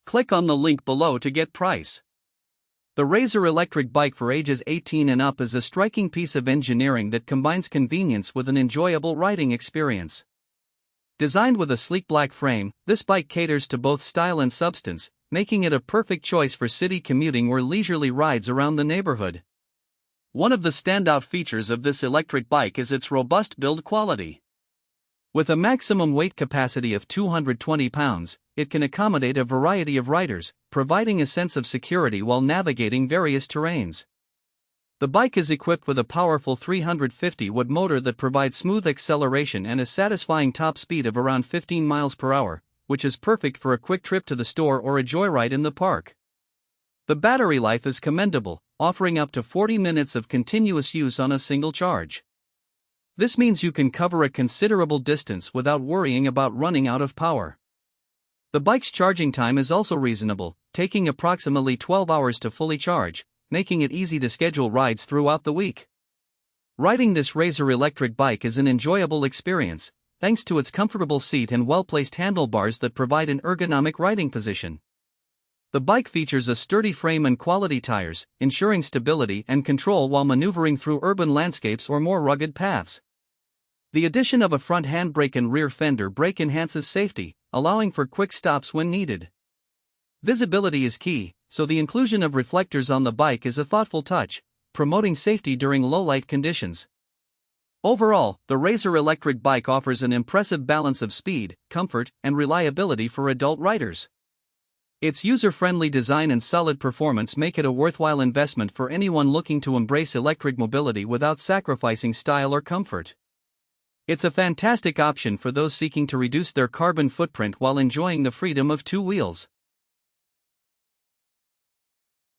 Click on the link below to get price. The Razor electric bike for ages 18 and up is a striking piece of engineering that combines convenience with an enjoyable riding experience. Designed with a sleek black frame, this bike caters to both style and substance, making it a perfect choice for city commuting or leisurely rides around the neighborhood. One of the standout features of this electric bike is its robust build quality. With a maximum weight capacity of 220 pounds, it can accommodate a variety of riders, providing a sense of security while navigating various terrains. The bike is equipped with a powerful 350-watt motor that provides smooth acceleration and a satisfying top speed of around 15 miles per hour, which is perfect for a quick trip to the store or a joyride in the park. The battery life is commendable, offering up to 40 minutes of continuous use on a single charge. This means you can cover a considerable distance without worrying about running out of power. The bike's charging time is also reasonable, taking approximately 12 hours to fully charge, making it easy to schedule rides throughout the week. Riding this Razor electric bike is an enjoyable experience, thanks to its comfortable seat and well-placed handlebars that provide an ergonomic riding position. The bike features a sturdy frame and quality tires, ensuring stability and control while maneuvering through urban landscapes or more rugged paths. The addition of a front handbrake and rear fender brake enhances safety, allowing for quick stops when needed. Visibility is key, so the inclusion of reflectors on the bike is a thoughtful touch, promoting safety during low-light conditions. Overall, the Razor electric bike offers an impressive balance of speed, comfort, and reliability for adult riders. Its user-friendly design and solid performance make it a worthwhile investment for anyone looking to embrace electric mobility without sacrificing style or comfort. It's a fantastic option for those seeking to reduce their carbon footprint while enjoying the freedom of two wheels.